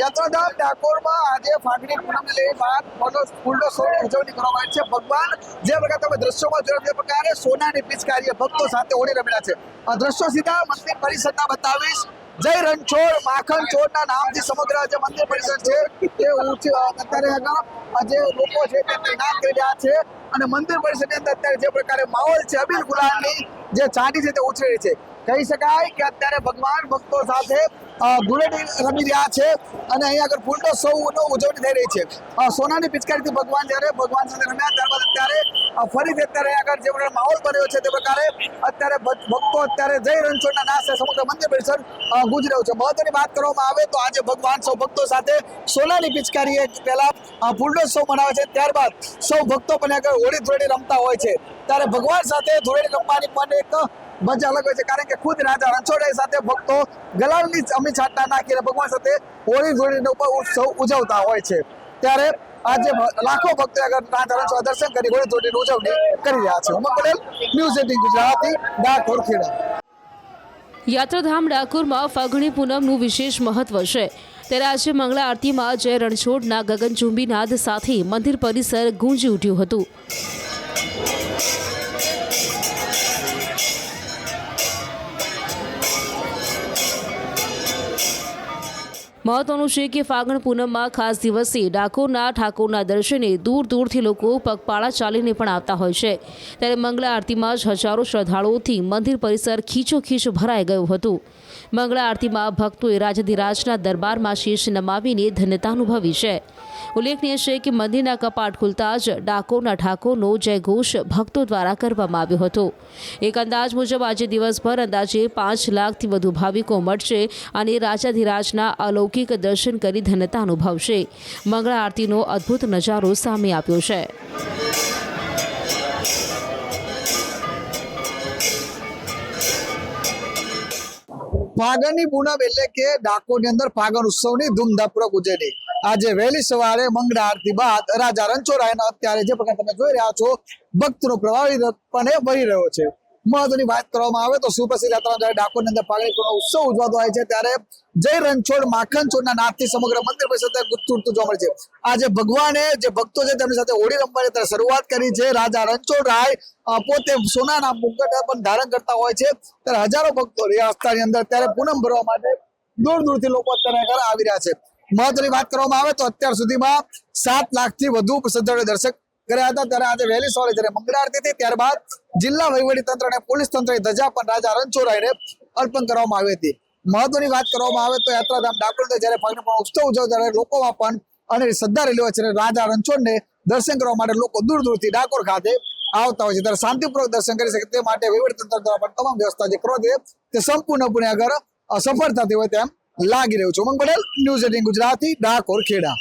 યાત્રાધામ ડાકોરમાં આજે ફાગણી પૂનમને લઈ ફૂલનો શોની ઉજવણી કરવામાં આવી છે। ભગવાન જે પ્રકાર તમે દ્રશ્યોમાં જોયો તે પ્રકારે સોનાની પિચકારીએ ભક્તો સાથે હોળી રમેલા છે। આ દ્રશ્યો સીધા મંદિર પરિસરના બતાવીશ। જય રણછોડ માખણ ચોરના નામથી સમગ્ર જે મંદિર પરિસર છે તે અત્યારે જે લોકો છે તે તૈનાત કરી રહ્યા છે અને મંદિર પરિસરની અંદર અત્યારે જે પ્રકારે માહોલ છે અબીલ ગુલાલની જે ચાંદી છે તે ઉછળી છે। કહી શકાય કે અત્યારે ભગવાન ભક્તો સાથે ધૂળેટી રમી રહ્યા છે અને અહીંયા આગળ ફૂલોત્સવનો ઉજવણી થઈ રહી છે। સોનાની પિચકારીથી ભગવાન જ્યારે ભગવાન સાથે રમ્યા ત્યારબાદ અત્યારે ફરીથી અત્યારે આગળ જે પ્રકારે માહોલ બન્યો છે તે પ્રકારે અત્યારે ભક્તો અત્યારે જય રણછોડના નાશે સમગ્ર મંદિર પરિસર ગુંજી રહ્યું છે। મહત્વની વાત કરવામાં આવે તો આજે ભગવાન સૌ ભક્તો સાથે સોનાની પિચકારીએ પહેલા ફૂલોત્સવ મનાવે છે, ત્યારબાદ સૌ ભક્તો પણ આગળ હોળી ધૂળેટી રમતા હોય છે। ત્યારે ભગવાન સાથે ધૂળેટી રમવાની પણ એક મજા અલગ હોય છે, કારણ કે ખુદ રાજા રણછોડ સાથે ભક્તો ગલાલની અમી છાંટા નાખીને ભગવાન સાથે હોળી ધૂળેટીનો ઉત્સવ ઉજવતા હોય છે। ત્યારે આજે લાખો ભક્તો આગળ રાજા રણછોડ દર્શન કરી હોળી ધૂળેટીની ઉજવણી કરી રહ્યા છે। ઉમંગ પટેલ, ન્યૂઝ 18 ગુજરાતી, ડાકોર ખેડા। યાત્રાધામ ડાકોરમાં ફાગણી પૂનમનું વિશેષ મહત્વ છે। ત્યારે આજે મંગળા આરતીમાં જય રણછોડના ગગનચુંબી નાદ સાથે મંદિર પરિસર ગુંજી ઉઠ્યું હતું। મહત્વનું છે કે ફાગણ પૂનમમાં ખાસ દિવસે ડાકોરના ઠાકોરના દર્શને દૂર દૂરથી લોકો પગપાળા ચાલીને પણ આવતા હોય છે। ત્યારે મંગળા આરતીમાં જ હજારો શ્રદ્ધાળુઓથી મંદિર પરિસર ખીચોખીચ ભરાઈ ગયું હતું। મંગળા આરતીમાં ભક્તોએ રાજાધિરાજના દરબારમાં શીશ નમાવીને ધન્યતા અનુભવી છે। ઉલ્લેખનીય છે કે મંદિરના કપાટ ખુલતા જ ડાકોરના ઠાકોરનો જયઘોષ ભક્તો દ્વારા કરવામાં આવ્યો હતો। એક અંદાજ મુજબ આજે દિવસભર અંદાજે 5 લાખથી વધુ ભાવિકો મળશે અને રાજાધિરાજના અલૌકિક દર્શન કરી ધન્યતા અનુભવશે। મંગળા આરતીનો અદ્ભુત નજારો સામે આવ્યો છે। ફાગણની પૂનમ એટલે કે ડાકોરની અંદર ફાગણ ઉત્સવની ધૂમધામપૂર્વક ઉજવણી। આજે વહેલી સવારે મંગળા આરતી બાદ રાજા રણછોડ અત્યારે જે પ્રકાર તમે જોઈ રહ્યા છો ભક્તનો પ્રભાવીપણે વહી રહ્યો છે। મહત્વની વાત કરવામાં આવે તો સુપ્રસિદ્ધ યાત્રા ડાકોરની અંદર ફાગણી પૂનમ ઉત્સવ ઉજવાતો હોય છે, ત્યારે જય રણછોડ માખણ ચોરના નાદથી સમગ્ર મંદિર પરિસર ગુંજતું જોવા મળે છે। આજે ભગવાને જે ભક્તો છે તેમની સાથે હોળી રમવાની ત્યારે શરૂઆત કરી છે। રાજા રણછોડ રાય પોતે સોનાના મુકટ પણ ધારણ કરતા હોય છે, ત્યારે હજારો ભક્તો રસ્તાની અંદર ત્યારે પૂનમ ભરવા માટે દૂર દૂરથી લોકો અત્યારે આવી રહ્યા છે। મહત્વની વાત કરવામાં આવે તો અત્યાર સુધીમાં 7 લાખથી વધુ શ્રદ્ધાળુઓએ દર્શક કર્યા હતા। ત્યારે આજે વહેલી સવારે જ્યારે મંગળા આરતી હતી ત્યારબાદ જિલ્લા વહીવટી તંત્ર અને પોલીસ તંત્રની ધજા પણ રાજા રણછોડ રાયને અર્પણ કરવામાં આવી હતી। મહત્વની વાત કરવામાં આવે તો યાત્રાધામ ડાકોર જ્યારે ફાગણી પૂનમ ઉત્સવ ઉજવતો ત્યારે લોકોમાં પણ અને શ્રદ્ધા રહેલી હોય છે। રાજા રણછોડને દર્શન કરવા માટે લોકો દૂર દૂરથી ડાકોર ખાતે આવતા હોય છે, ત્યારે શાંતિપૂર્વક દર્શન કરી શકે તે માટે વહીવટી તંત્ર દ્વારા પણ તમામ વ્યવસ્થા જે કરવા જોઈએ તે સંપૂર્ણપણે આગળ સફળ થતી હોય તેમ લાગી રહ્યું છે। ઉમંગ પટેલ, ન્યૂઝ 18 ગુજરાતી, ડાકોર ખેડા।